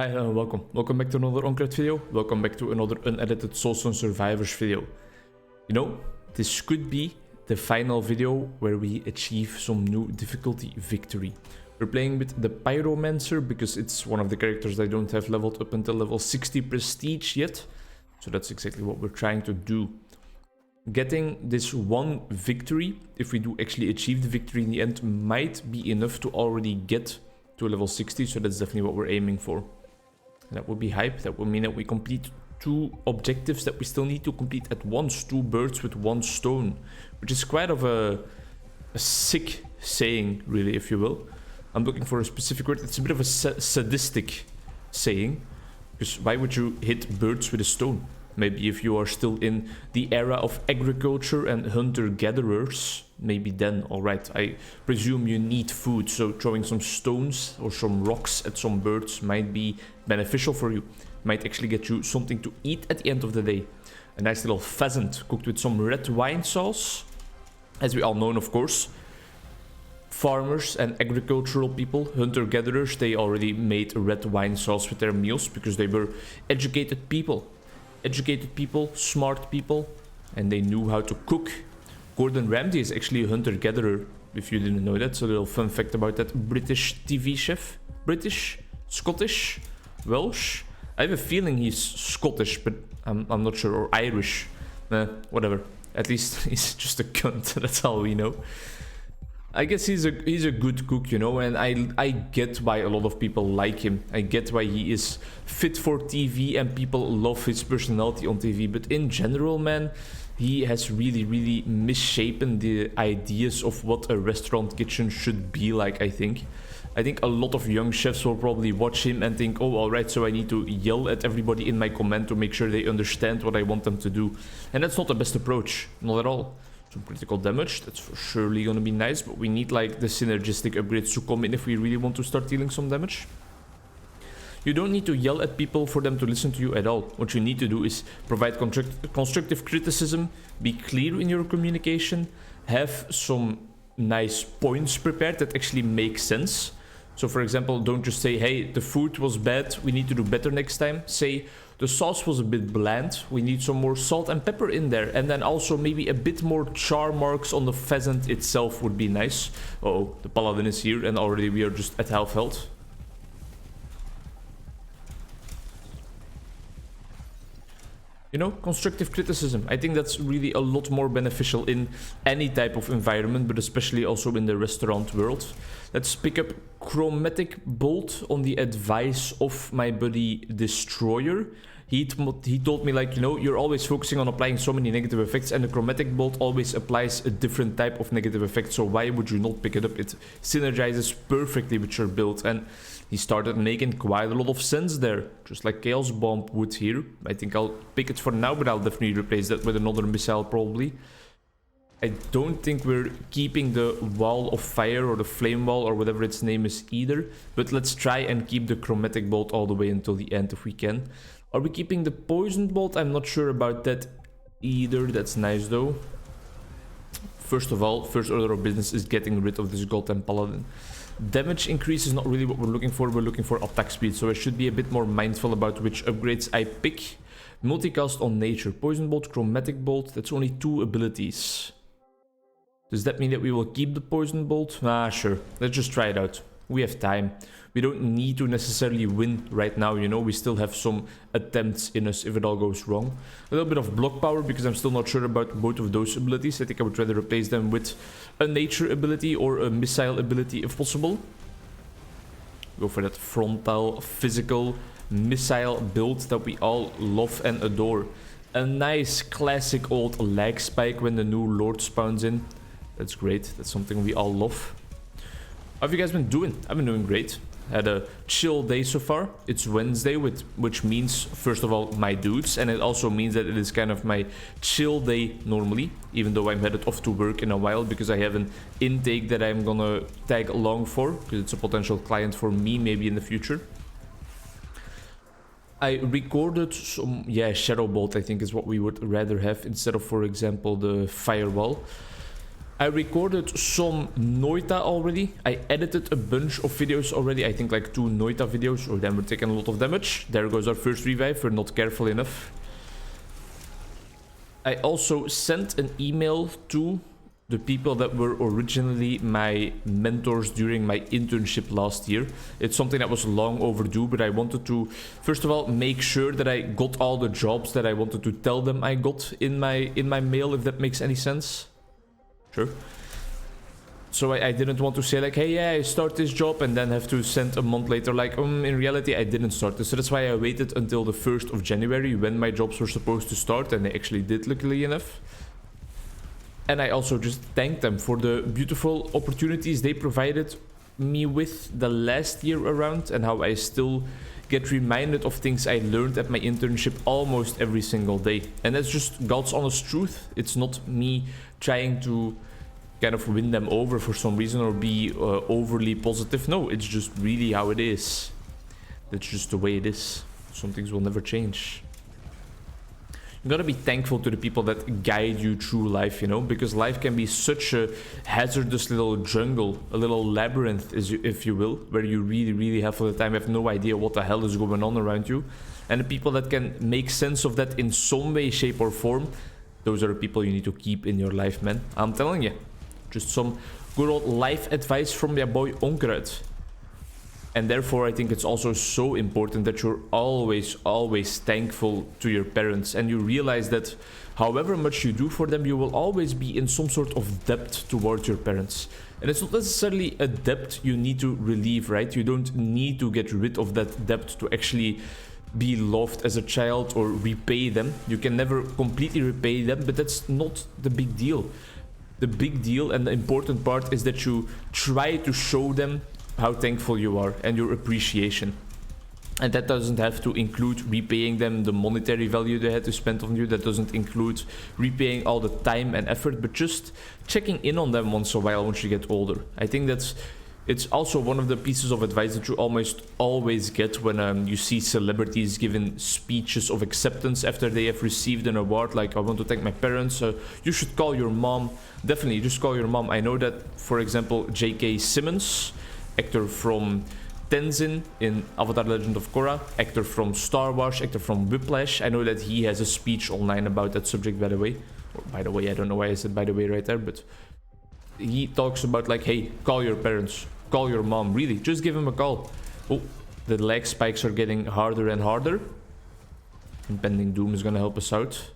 Hi, welcome back to another Onkruid video. Welcome back to another unedited Soulstone Survivors video. You know, this could be the final video where we achieve some new difficulty victory. We're playing with the Pyromancer because it's one of the characters I don't have leveled up until level 60 prestige yet. So that's exactly what we're trying to do. Getting this one victory, if we do actually achieve the victory in the end, might be enough to already get to level 60. So that's definitely what we're aiming for. That would be hype. That would mean that we complete 2 objectives that we still need to complete at once. 2 birds with 1 stone. Which is quite of a sick saying, really, if you will. I'm looking for a specific word. It's a bit of a sadistic saying. Because why would you hit birds with a stone? Maybe if you are still in the era of agriculture and hunter-gatherers, maybe then, alright. I presume you need food, so throwing some stones or some rocks at some birds might be beneficial for you. Might actually get you something to eat at the end of the day. A nice little pheasant cooked with some red wine sauce. As we all know, of course, farmers and agricultural people, hunter-gatherers, they already made red wine sauce with their meals because they were educated people. Educated people, smart people, and they knew how to cook. Gordon Ramsay is actually a hunter-gatherer, if you didn't know that. So a little fun fact about that British TV chef. British? Scottish? Welsh? I have a feeling he's Scottish, but I'm not sure. Or Irish. Whatever. At least he's just a cunt, that's all we know. I guess he's a good cook, you know, and I get why a lot of people like him. I get why he is fit for TV and people love his personality on TV. But in general, man, he has really misshapen the ideas of what a restaurant kitchen should be like, I think. I think a lot of young chefs will probably watch him and think, oh, alright, so I need to yell at everybody in my comment to make sure they understand what I want them to do. And that's not the best approach, not at all. Some critical damage, that's for surely gonna be nice, but we need like the synergistic upgrades to come in if we really want to start dealing some damage. You don't need to yell at people for them to listen to you at all. What you need to do is provide constructive criticism, be clear in your communication, have some nice points prepared that actually make sense. So for example, don't just say, hey, the food was bad, we need to do better next time. Say, the sauce was a bit bland, we need some more salt and pepper in there. And then also maybe a bit more char marks on the pheasant itself would be nice. Uh-oh, the paladin is here and already we are just at half health. You know, constructive criticism. I think that's really a lot more beneficial in any type of environment, but especially also in the restaurant world. Let's pick up Chromatic Bolt on the advice of my buddy Destroyer. He told me, like, you know, you're always focusing on applying so many negative effects, and the Chromatic Bolt always applies a different type of negative effect, so why would you not pick it up? It synergizes perfectly with your build, and he started making quite a lot of sense there, just like Chaos Bomb would here. I think I'll pick it for now, but I'll definitely replace that with another missile probably. I don't think we're keeping the Wall of Fire or the Flame Wall or whatever its name is either, but let's try and keep the Chromatic Bolt all the way until the end if we can. Are we keeping the Poison Bolt? I'm not sure about that either. That's nice though. First of all, first order of business is getting rid of this Golden Paladin. Damage increase is not really what we're looking for. We're looking for attack speed, so I should be a bit more mindful about which upgrades I pick. Multicast on Nature. Poison Bolt, Chromatic Bolt. That's only 2 abilities. Does that mean that we will keep the Poison Bolt? Ah, sure. Let's just try it out. We have time. We don't need to necessarily win right now, you know. We still have some attempts in us if it all goes wrong. A little bit of block power because I'm still not sure about both of those abilities. I think I would rather replace them with a nature ability or a missile ability if possible. Go for that frontal, physical, missile build that we all love and adore. A nice classic old lag spike when the new Lord spawns in. That's great. That's something we all love. How have you guys been doing? I've been doing great. Had a chill day so far. It's Wednesday, which means, first of all, my dudes. And it also means that it is kind of my chill day normally. Even though I'm headed off to work in a while because I have an intake that I'm gonna tag along for. Because it's a potential client for me maybe in the future. I recorded some, Shadow Bolt I think is what we would rather have instead of, for example, the Firewall. I recorded some Noita already. I edited a bunch of videos already. I think like 2 Noita videos. Oh, then we're taking a lot of damage. There goes our first revive. We're not careful enough. I also sent an email to the people that were originally my mentors during my internship last year. It's something that was long overdue, but I wanted to, first of all, make sure that I got all the jobs that I wanted to tell them I got in my mail, if that makes any sense. Sure. So I didn't want to say like, hey, yeah, I start this job and then have to send a month later like, in reality, I didn't start this. So that's why I waited until the 1st of January when my jobs were supposed to start, and they actually did, luckily enough. And I also just thanked them for the beautiful opportunities they provided me with the last year around, and how I still get reminded of things I learned at my internship almost every single day. And that's just God's honest truth. It's not me trying to kind of win them over for some reason or be overly positive. No, it's just really how it is. That's just the way it is. Some things will never change. You gotta be thankful to the people that guide you through life, you know, because life can be such a hazardous little jungle, a little labyrinth, if you will, where you really half of the time have no idea what the hell is going on around you. And the people that can make sense of that in some way, shape or form, those are the people you need to keep in your life, man. I'm telling you. Just some good old life advice from your boy Onkruid. And therefore, I think it's also so important that you're always thankful to your parents, and you realize that however much you do for them, you will always be in some sort of debt towards your parents. And it's not necessarily a debt you need to relieve, right? You don't need to get rid of that debt to actually be loved as a child or repay them. You can never completely repay them, but that's not the big deal. The big deal and the important part is that you try to show them how thankful you are and your appreciation. And that doesn't have to include repaying them the monetary value they had to spend on you. That doesn't include repaying all the time and effort, but just checking in on them once in a while once you get older. I think it's also one of the pieces of advice that you almost always get when you see celebrities giving speeches of acceptance after they have received an award, like, I want to thank my parents, you should call your mom. Definitely, just call your mom. I know that, for example, J.K. Simmons, actor from Tenzin in Avatar: Legend of Korra, actor from Star Wars, actor from Whiplash, I know that he has a speech online about that subject, by the way. Or, by the way, I don't know why I said by the way right there, but he talks about like, hey, call your parents, call your mom, really, just give him a call. Oh, the lag spikes are getting harder and harder. Impending Doom is gonna help us out.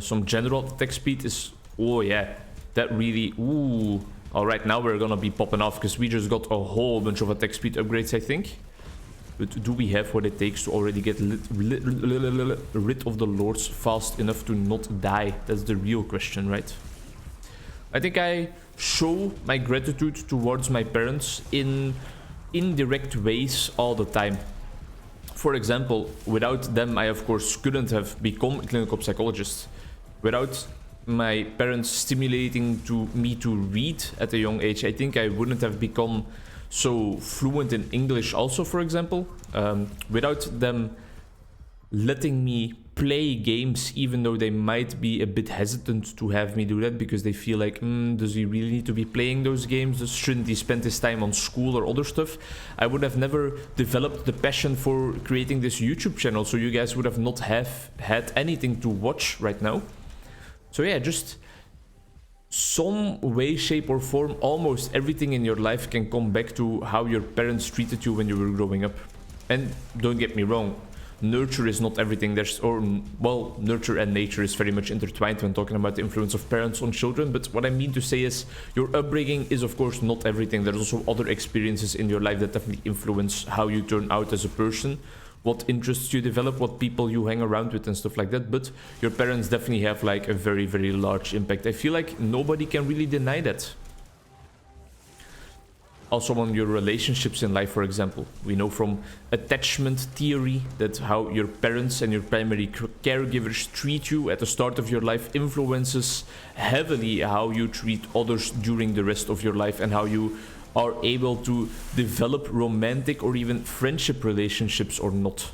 Some general attack speed is, oh yeah, that really, ooh. Alright, now we're gonna be popping off because we just got a whole bunch of attack speed upgrades, I think. But do we have what it takes to already get rid of the lords fast enough to not die? That's the real question, right? I think I show my gratitude towards my parents in indirect ways all the time. For example, without them, I of course couldn't have become a clinical psychologist. Without my parents stimulating me to read at a young age, I think I wouldn't have become so fluent in English also, for example. Without them letting me play games, even though they might be a bit hesitant to have me do that because they feel like, does he really need to be playing those games? Shouldn't he spend his time on school or other stuff? I would have never developed the passion for creating this YouTube channel, so you guys would have not have had anything to watch right now. So yeah, just some way, shape or form, almost everything in your life can come back to how your parents treated you when you were growing up. And don't get me wrong, nurture is not everything. Nurture and nature is very much intertwined when talking about the influence of parents on children. But what I mean to say is, your upbringing is of course not everything. There's also other experiences in your life that definitely influence how you turn out as a person, what interests you develop, what people you hang around with and stuff like that. But your parents definitely have like a very large impact. I feel like nobody can really deny that. Also on your relationships in life, for example. We know from attachment theory that how your parents and your primary caregivers treat you at the start of your life influences heavily how you treat others during the rest of your life, and how you are able to develop romantic or even friendship relationships or not.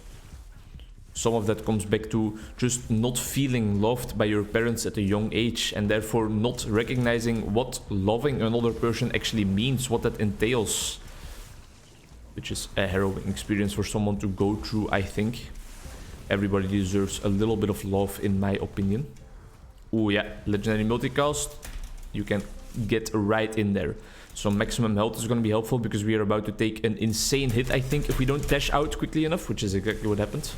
Some of that comes back to just not feeling loved by your parents at a young age, and therefore not recognizing what loving another person actually means, what that entails. Which is a harrowing experience for someone to go through, I think. Everybody deserves a little bit of love, in my opinion. Oh yeah, legendary multicast. You can get right in there. So maximum health is going to be helpful because we are about to take an insane hit, I think, if we don't dash out quickly enough, which is exactly what happened.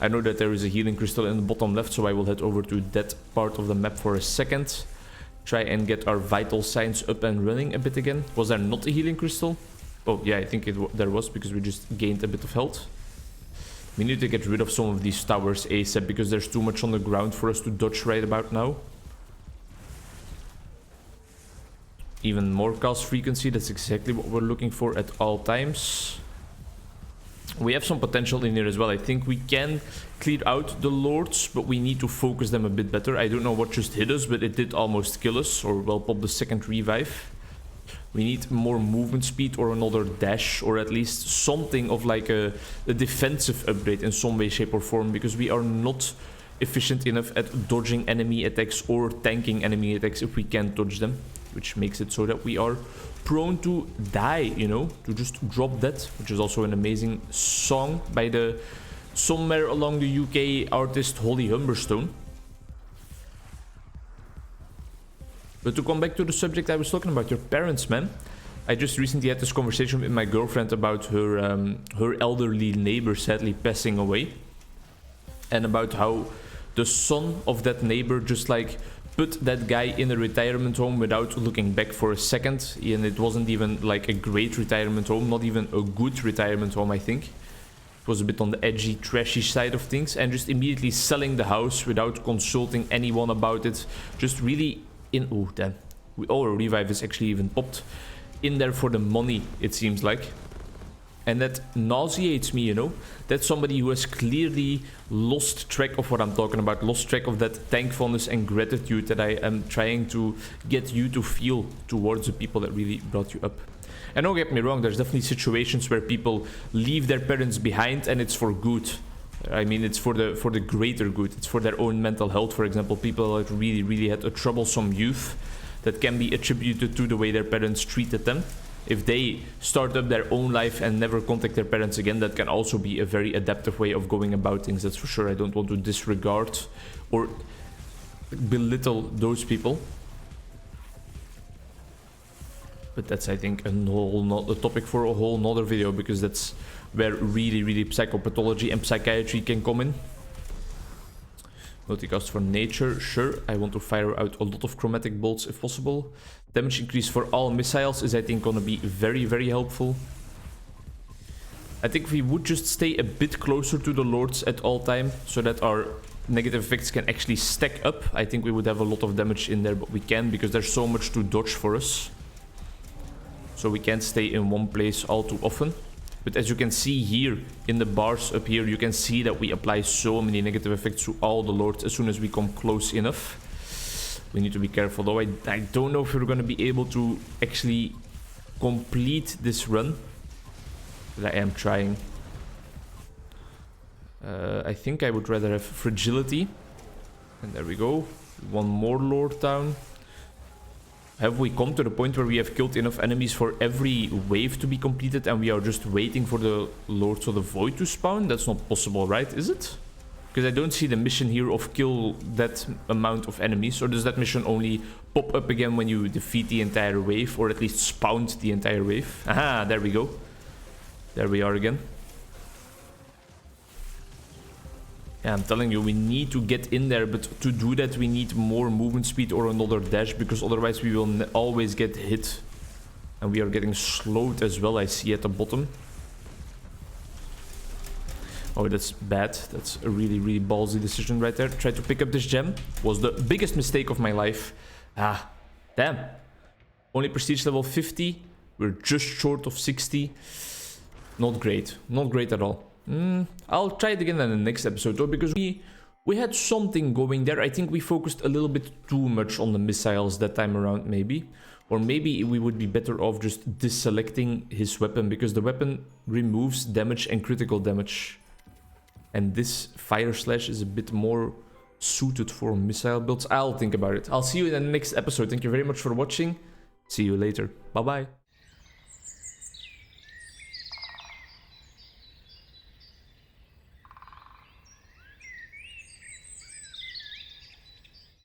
I know that there is a healing crystal in the bottom left, so I will head over to that part of the map for a second. Try and get our vital signs up and running a bit again. Was there not a healing crystal? Oh yeah, I think there was, because we just gained a bit of health. We need to get rid of some of these towers ASAP, because there's too much on the ground for us to dodge right about now. Even more cast frequency, that's exactly what we're looking for at all times. We have some potential in here as well. I think we can clear out the lords, but we need to focus them a bit better. I don't know what just hit us, but it did almost kill us, or well, pop the second revive. We need more movement speed or another dash, or at least something of like a defensive upgrade in some way, shape or form, because we are not efficient enough at dodging enemy attacks or tanking enemy attacks if we can't dodge them, which makes it so that we are prone to die, you know, to just drop dead, which is also an amazing song by the somewhere along the UK artist Holly Humberstone. But to come back to the subject I was talking about, your parents, man. I just recently had this conversation with my girlfriend about her elderly neighbor sadly passing away. And about how the son of that neighbor just like put that guy in a retirement home without looking back for a second. And it wasn't even like a great retirement home, not even a good retirement home, I think. It was a bit on the edgy, trashy side of things. And just immediately selling the house without consulting anyone about it. Just really in... Oh, damn. Our revive is actually even popped. In there for the money, it seems like. And that nauseates me, you know. That's somebody who has clearly lost track of what I'm talking about. Lost track of that thankfulness and gratitude that I am trying to get you to feel towards the people that really brought you up. And don't get me wrong, there's definitely situations where people leave their parents behind and it's for good. I mean, it's for the greater good. It's for their own mental health, for example. People that really had a troublesome youth that can be attributed to the way their parents treated them. If they start up their own life and never contact their parents again, that can also be a very adaptive way of going about things, that's for sure. I don't want to disregard or belittle those people. But that's, I think, a topic for a whole nother video, because that's where really psychopathology and psychiatry can come in. Multicast for nature, sure. I want to fire out a lot of chromatic bolts if possible. Damage increase for all missiles is, I think, gonna be very helpful. I think we would just stay a bit closer to the lords at all time, so that our negative effects can actually stack up. I think we would have a lot of damage in there, but we can, because there's so much to dodge for us. So we can't stay in one place all too often. But as you can see here in the bars up here, you can see that we apply so many negative effects to all the lords as soon as we come close enough. We need to be careful though. I don't know if we're going to be able to actually complete this run. But I am trying. I think I would rather have fragility. And there we go. One more lord down. Have we come to the point where we have killed enough enemies for every wave to be completed and we are just waiting for the Lords of the Void to spawn? That's not possible, right? Is it? Because I don't see the mission here of kill that amount of enemies. Or does that mission only pop up again when you defeat the entire wave, or at least spawn the entire wave? Aha, there we go. There we are again. Yeah, I'm telling you, we need to get in there, but to do that we need more movement speed or another dash, because otherwise we will always get hit. And we are getting slowed as well, I see at the bottom. Oh, that's bad. That's a really ballsy decision right there. Try to pick up this gem. Was the biggest mistake of my life. Ah, damn. Only prestige level 50. We're just short of 60. Not great. Not great at all. I'll try it again in the next episode though, because we had something going there. I think we focused a little bit too much on the missiles that time around, maybe. Or maybe we would be better off just deselecting his weapon, because the weapon removes damage and critical damage. and this fire slash is a bit more suited for missile builds. I'll think about it. I'll see you in the next episode. Thank you very much for watching. See you later. Bye bye.